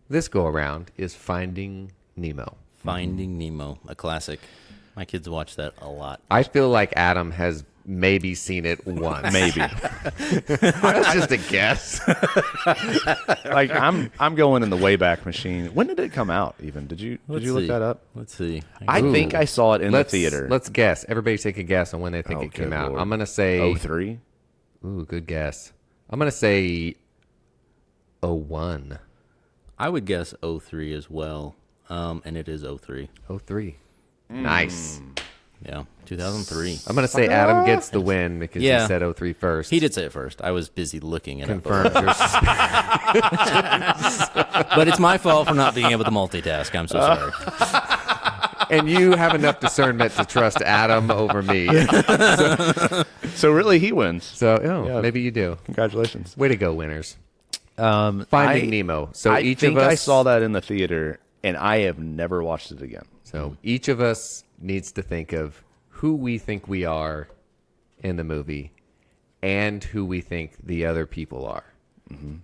this go around is Finding Nemo. Finding Nemo, a classic. My kids watch that a lot. I feel like Adam has maybe seen it once. Maybe. That's just a guess. Like I'm going in the Wayback Machine. When did it come out? Even did you Let's look see. that up? Let's see. I Ooh. think I saw it in the Let's theater. Let's guess. Everybody take a guess on when they think Oh, it came good out. Lord. I'm gonna say 03? Ooh, good guess. I'm gonna say 01. I would guess 03 as well. And it is 03. 03. Nice. Yeah, 2003. I'm gonna say Adam gets the win because Yeah. he said 03 first. He did say it first. I was busy looking at it. Confirms your But it's my fault for not being able to multitask. I'm so sorry. and you have enough discernment to trust Adam over me. So really, he wins. So, Yeah. maybe you do. Congratulations. Way to go, winners. Finding Finding Nemo. So I each think of us I saw that in the theater, and I have never watched it again. So each of us needs to think of who we think we are in the movie and who we think the other people are.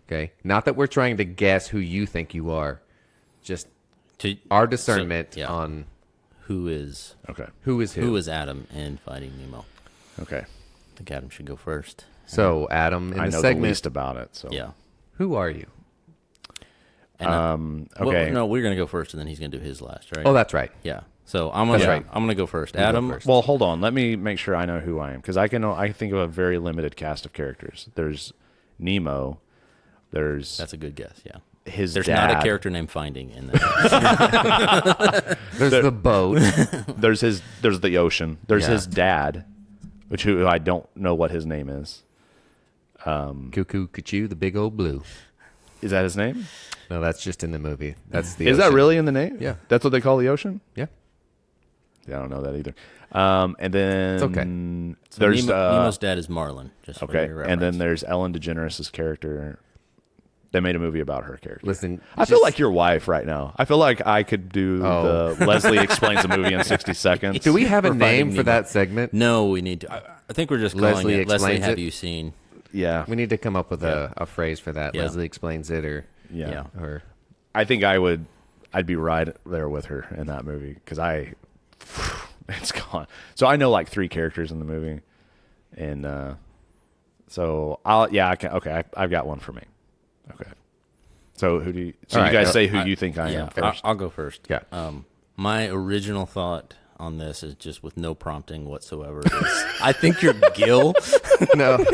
Okay? Not that we're trying to guess who you think you are, just To- our discernment So, yeah. on who is Okay. Who is Adam in Finding Nemo. Okay. I think Adam should go first. So Adam, in I the know segment, the least about it. So Yeah. who are you? And, okay. Well, no, we're gonna go first, and then he's gonna do his last, right? Oh, that's right. Yeah. So I'm gonna right. I'm gonna go first. You go Adam. first. Well, hold on. Let me make sure I know who I am because I think of a very limited cast of characters. There's Nemo. There's That's a good guess. Yeah. his There's dad. not a character named Finding in that. There's the boat. There's the ocean. There's Yeah. his dad, who I don't know what his name is. Cuckoo, Cuckoo, the big old blue. Is that his name? No, that's just in the movie. That's the. Is that ocean. really in the name? Yeah. That's what they call the ocean? Yeah. Yeah, I don't know that either. And then It's okay. So there's Nemo's dad is Marlin. Just for okay, your and then reference. there's Ellen DeGeneres' character. They made a movie about her character. Listen, I feel like your wife right now. I feel like I could do Oh. the Leslie explains a movie in 60 seconds. Do we have a for name Finding for Nemo. that segment? No, we need to. I think we're just calling Leslie it. Leslie, Explains have It? you seen? Yeah, We need to come up with a phrase for that. Yeah. Leslie explains it, or yeah. or I think I'd be right there with her in that movie because it's gone. So I know like 3 characters in the movie, and so I can. Okay, I've got one for me. Okay. So who do you? So All you right, guys say who you think I Yeah, am first. I'll go first. Yeah. My original thought on this is just with no prompting whatsoever. Is, I think you're Gil. no.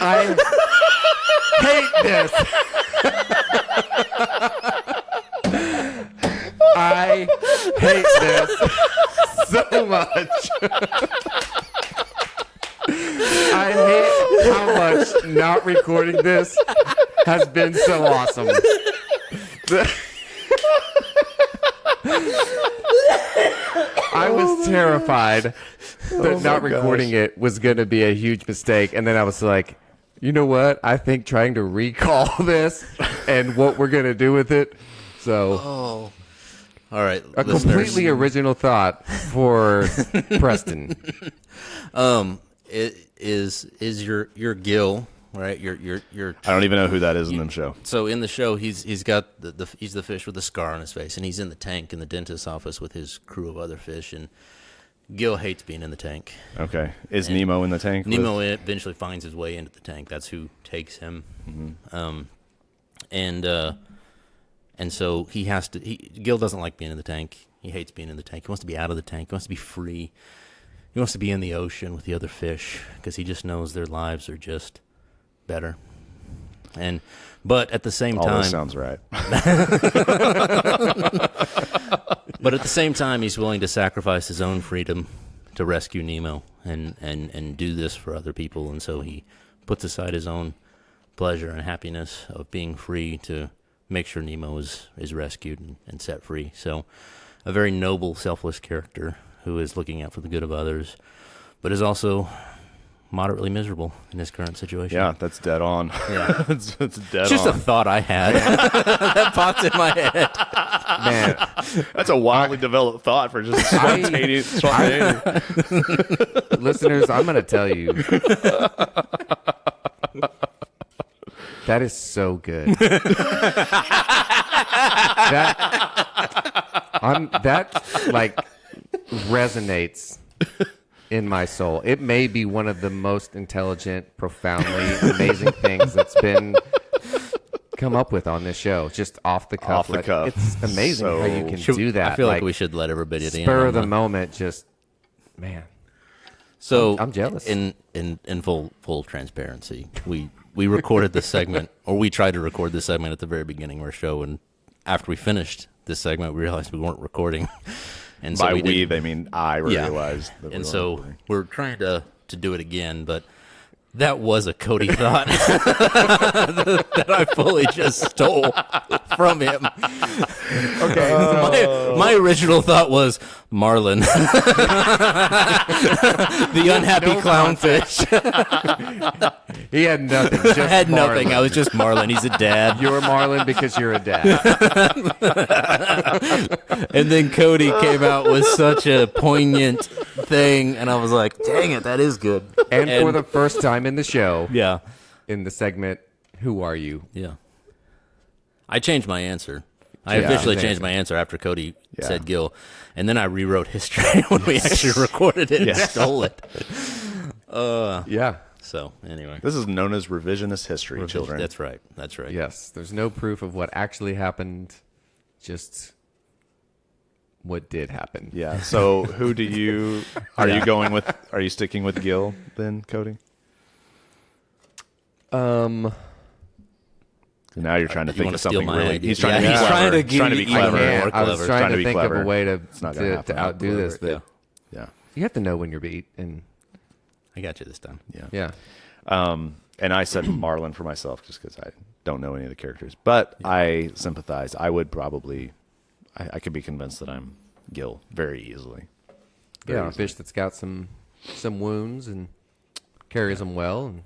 I hate this. I hate this so much. I hate how much not recording this has been so awesome. I was terrified that not recording it was going to be a huge mistake. And then I was like, you know what? I think trying to recall this and what we're going to do with it. So, All right, a listeners. completely original thought for Preston. It is your Gil, right? Your I don't even know who that is in the show. So in the show, he's got he's the fish with the scar on his face, and he's in the tank in the dentist's office with his crew of other fish. And Gil hates being in the tank. Okay, is Nemo in the tank? Nemo eventually finds his way into the tank. That's who takes him. And so he has to. Gil doesn't like being in the tank. He hates being in the tank. He wants to be out of the tank. He wants to be free. He wants to be in the ocean with the other fish because he just knows their lives are just better. But at the same All time, this sounds right. but at the same time, he's willing to sacrifice his own freedom to rescue Nemo and do this for other people. And so he puts aside his own pleasure and happiness of being free to make sure Nemo is rescued and set free. So a very noble, selfless character who is looking out for the good of others, but is also moderately miserable in his current situation. Yeah, that's dead on. Yeah. it's dead Just on. a thought I had that popped in my head. Man, That's a wildly developed thought for just spontaneous. listeners, I'm going to tell you. That is so good. that like resonates in my soul. It may be one of the most intelligent, profoundly amazing things that's been come up with on this show. Just off the cuff. Off the Like, cuff. It's amazing how you can do that. I feel like we should let everybody at the spur end of the on moment. Just man. So I'm jealous. In full transparency, we recorded this segment, or we tried to record this segment at the very beginning of our show, and after we finished this segment, we realized we weren't recording. And so By we did, they mean I realized. That we and weren't so recording. we're trying to do it again, but that was a Cody thought that I fully just stole from him. Okay. My original thought was Marlin, the unhappy clownfish. He had nothing. Just I had Marlin. nothing. I was just Marlin. He's a dad. You're Marlin because you're a dad. And then Cody came out with such a poignant thing, and I was like, dang it, that is good. And for the first time in the show, Yeah. in the segment, Who Are You? Yeah. I changed my answer. I Yeah, officially same. changed my answer after Cody Yeah. said Gil. And then I rewrote history when we actually recorded it and stole it. Yeah. So, anyway. This is known as revisionist history, children. That's right. That's right. Yes. There's no proof of what actually happened, just what did happen. Yeah. So who do you are you going with? Are you sticking with Gil then, Cody? So now you're trying to think wanna of steal something my really. idea? He's trying Yeah, to be he's clever. trying to He's trying to be give you clever. even I more was clever. trying Trying to to be think clever. of a way It's not gonna happen. to outdo this, but Yeah. Yeah. you have to know when you're beat. And I got you this time. Yeah. yeah. And I said Marlin for myself just because I don't know any of the characters. But I sympathize. I would probably, I could be convinced that I'm Gil very easily. Very Yeah, a easily. fish that's got some wounds and carries them well and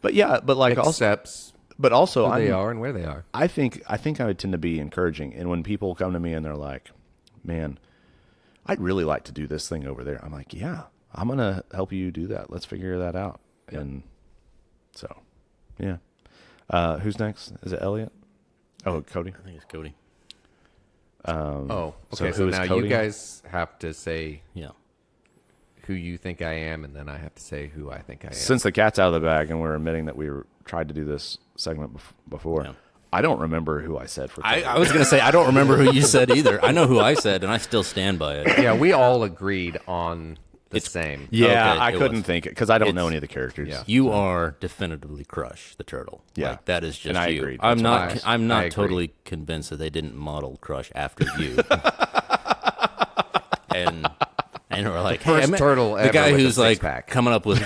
But yeah, but like also, accepts but also who they I'm, are and where they are. I think I would tend to be encouraging. And when people come to me and they're like, man, I'd really like to do this thing over there. I'm like, yeah, I'm going to help you do that. Let's figure that out. And so, yeah. Who's next? Is it Elliot? Oh, Cody. I think it's Cody. Oh, so okay. So, who is now Cody? you guys have to say Yeah. who you think I am, and then I have to say who I think I am. Since the cat's out of the bag and we're admitting that tried to do this segment before, Yeah. I don't remember who I said for Cody. I was going to say, I don't remember who you said either. I know who I said, and I still stand by it. Yeah, we all agreed on the same. yeah, Okay, I it couldn't was. think it because I don't know It's- any of the characters. Yeah. You are definitively Crush the turtle. Yeah. Like, that is just And I you. agreed. I'm That's not. I'm I not agree. totally convinced that they didn't model Crush after you. and we're like, hey, first I met turtle the ever guy with a who's like six-pack. coming up with.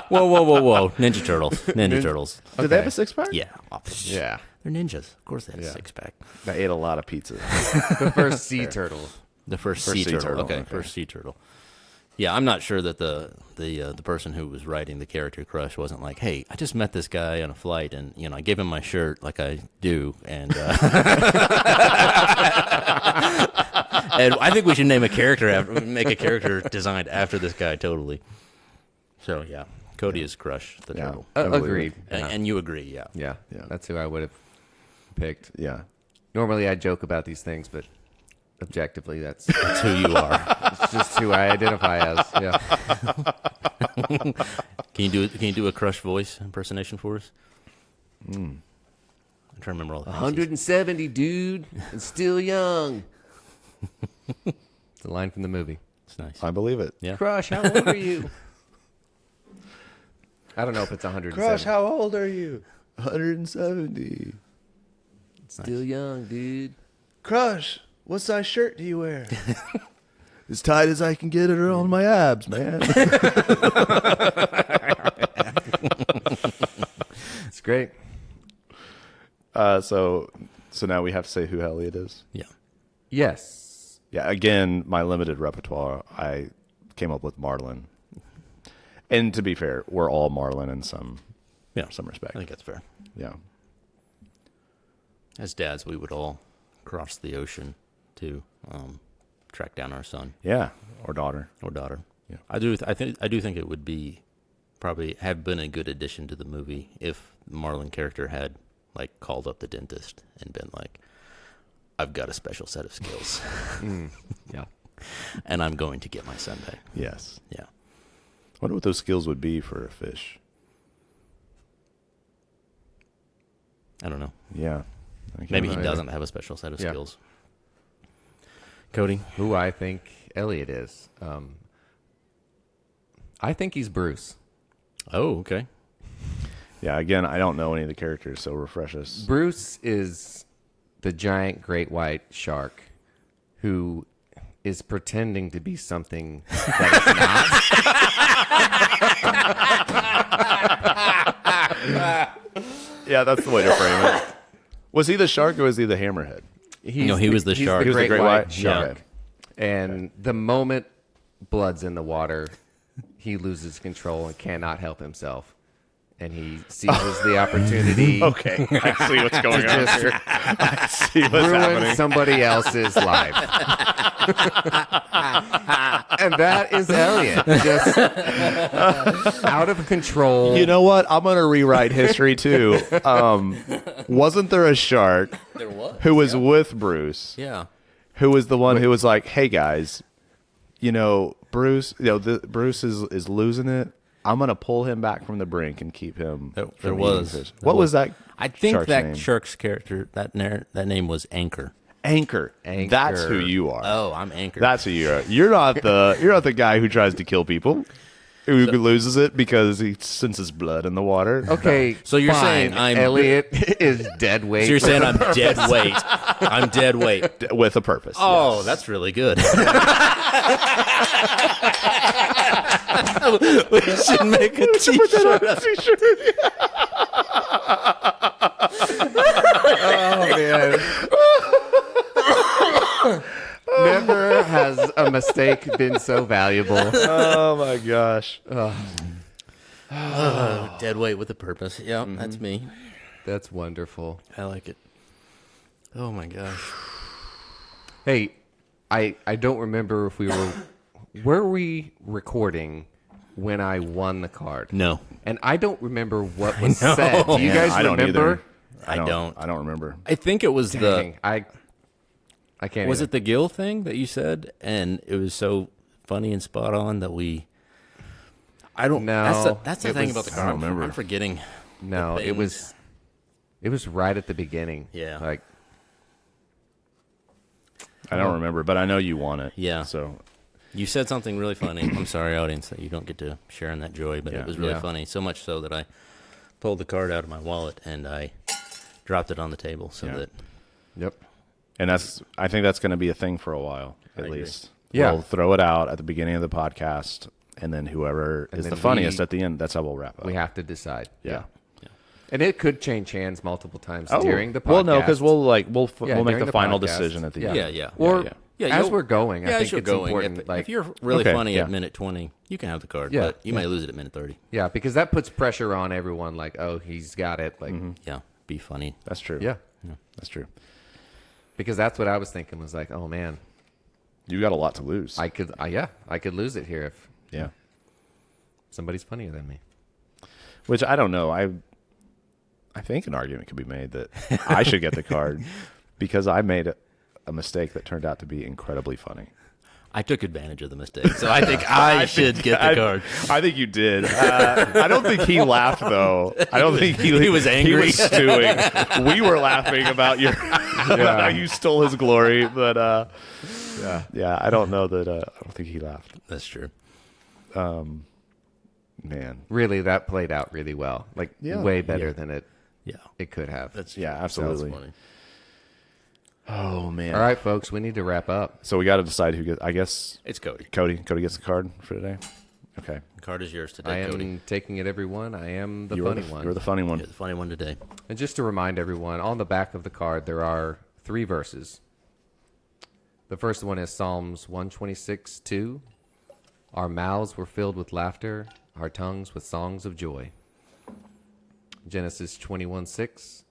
Whoa! Ninja Turtles. Did they have a six pack? Yeah. Yeah, They're ninjas. Of course they have a six pack. I ate a lot of pizza. the first sea turtle. The first First sea sea turtle. turtle, Okay, okay. first sea turtle. Yeah, I'm not sure that the person who was writing the character Crush wasn't like, hey, I just met this guy on a flight, and I gave him my shirt like I do, and and I think we should make a character designed after this guy totally. So yeah, Cody is Crush the Yeah. turtle, I believe Agreed. it. and you agree, yeah. Yeah, Yeah. that's who I would have picked. Yeah. Normally, I joke about these things, but objectively, that's That's who you are. it's just who I identify as. Yeah. Can you do a Crush voice impersonation for us? I'm trying to remember all the things he 170, dude, and still young. It's a line from the movie. It's nice. I believe it. Yeah. Crush, how old are you? I don't know if it's 170. how old are you? 170. Still young, dude. Crush, what size shirt do you wear? As tight as I can get it on my abs, man. It's great. So now we have to say who Elliot is. Yeah. Yes. Yeah, again, my limited repertoire, I came up with Marlin. And to be fair, we're all Marlin in some respect. I think that's fair. Yeah. As dads, we would all cross the ocean to track down our son Yeah. Or daughter. or daughter. Yeah. I do think it would be probably have been a good addition to the movie if the Marlin character had like called up the dentist and been like, I've got a special set of skills Yeah. and I'm going to get my son back. Yes. Yeah. I wonder what those skills would be for a fish. I don't know. Yeah. I can't Maybe he remember. doesn't have a special set of Yeah. skills. Cody? Who I think Elliot is. I think he's Bruce. Oh, okay. Yeah, again, I don't know any of the characters, so refresh us. Bruce is the giant great white shark who is pretending to be something that Yeah, that's the way to frame it. Was he the shark or was he the hammerhead? He was the shark. He's He was the the great great white white shark. shark. And the moment blood's in the water, he loses control and cannot help himself. And he seizes the opportunity Okay, I see what's going on just here. I see what's ruin happening. somebody else's life. And that is Elliot. Just out of control. You know what? I'm gonna rewrite history too. Wasn't there a shark There was. who was with Bruce? Yeah. Who was the one who was like, "Hey guys, Bruce, Bruce is losing it. I'm gonna pull him back from the brink and keep him." There from was. eating fish." There What was that? I think shark's that name? shark's character, that name was Anchor. Anchor. Anchor. That's who you are. Oh, I'm Anchor. That's who you are. You're not the guy who tries to kill people, who loses it because he senses blood in the water. Okay, So you're fine. saying I'm- Elliot is dead weight. So you're saying I'm dead weight. I'm dead weight. With a purpose. Oh, yes. that's really good. We should make a t-shirt. Oh man. Never has a mistake been so valuable. Oh my gosh. Dead weight with a purpose. Yeah, that's me. That's wonderful. I like it. Oh my gosh. Hey, I don't remember if were we recording when I won the card? No, And I don't remember what was know. said. Do you Man, guys I don't remember? either. I don't. I don't remember. I think it was Dang, I can't. was even. it the Gill thing that you said, and it was so funny and spot on that we. I don't. No, That's the it thing was- about the I card. don't remember. I'm forgetting. No, the it was right at the beginning. Yeah. Like I don't remember, but I know you won it. Yeah. So You said something really funny. I'm sorry, audience, that you don't get to share in that joy, but Yeah. it was really Yeah. funny. So much so that I pulled the card out of my wallet and I dropped it on the table so Yeah. that Yep. and I think that's going to be a thing for a while at agree. least. Yeah. We'll throw it out at the beginning of the podcast, and then whoever is then the funniest we- at the end, that's how we'll wrap up. We have to decide. Yeah. And it could change hands multiple times Oh, during the podcast. well, no, because we'll Yeah, we'll make during the the final podcast. decision at the end. Yeah. Or Yeah, as you'll- we're going, I as think you're it's going, important. if you're really Okay, funny yeah. at minute 20, you can have the card, Yeah, but you might lose it at minute 30. yeah, because that puts pressure on everyone. Like, oh, he's got it. Like, Yeah, be funny. That's true. yeah, That's true. because that's what I was thinking. Was like, oh man, You got a lot to lose. I could lose it here if yeah. somebody's funnier than me. Which I don't know. I think an argument could be made that I should get the card because I made a mistake that turned out to be incredibly funny. I took advantage of the mistake, so I think I should get the card. I think you did. I don't think he laughed though. I don't think He was angry. He was stewing. We were laughing about about how you stole his glory, but yeah. I don't know that. I don't think he laughed. That's true. Man, Really, that played out really well. Like, way better Yeah. than Yeah, it could have. that's yeah, That was absolutely. funny. Oh man. All right, folks, we need to wrap up. So we got to decide who gets. I guess It's Cody. Cody gets the card for today. Okay. The card is yours I today, am Cody. taking it, everyone. I am the You're funny one. You're the funny one. You're the funny one today. And just to remind everyone, on the back of the card, there are 3 verses. The first one is Psalms 126:2. Our mouths were filled with laughter, our tongues with songs of joy. Genesis 21:6.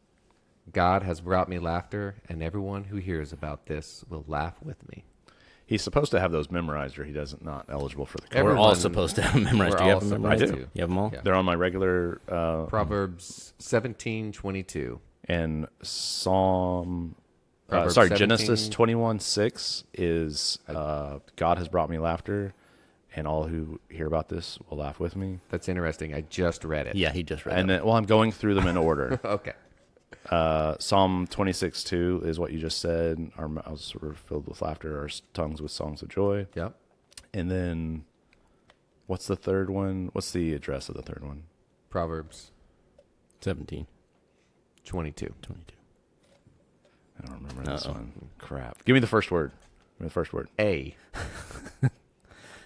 God has brought me laughter, and everyone who hears about this will laugh with me. He's supposed to have those memorized, or he doesn't not eligible for the card. We're all Everyone- supposed to have them memorized. we're Do you have all them supposed memorized? to. You have them all? Yeah. They're on my regular Proverbs 17:22. and Psalm. Proverbs Genesis 17. 21:6 is God has brought me laughter, and all who hear about this will laugh with me. That's interesting. I just read it. Yeah, he just read And that. then, well, I'm going through them in order. Okay. Psalm 26:2 is what you just said. Our mouths were filled with laughter, our tongues with songs of joy. Yep. And then, what's the third one? What's the address of the third one? Proverbs 17, 22. 22. I don't remember this Uh-oh. one. Crap. Give me the first word. Give me the first word. A.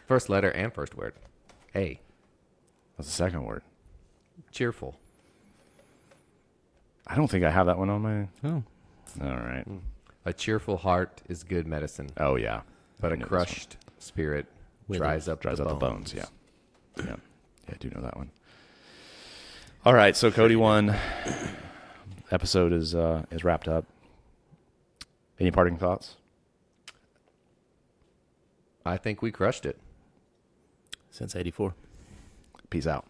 First letter and first word. A. What's the second word? Cheerful. I don't think I have that one on my. Oh. All right. A cheerful heart is good medicine, Oh yeah, but I a know this crushed spirit dries up one. Dries the up bones. the bones. Yeah, I do know that one. All right, so Cody won. Episode is wrapped up. Any parting thoughts? I think we crushed it. Since '84. Peace out.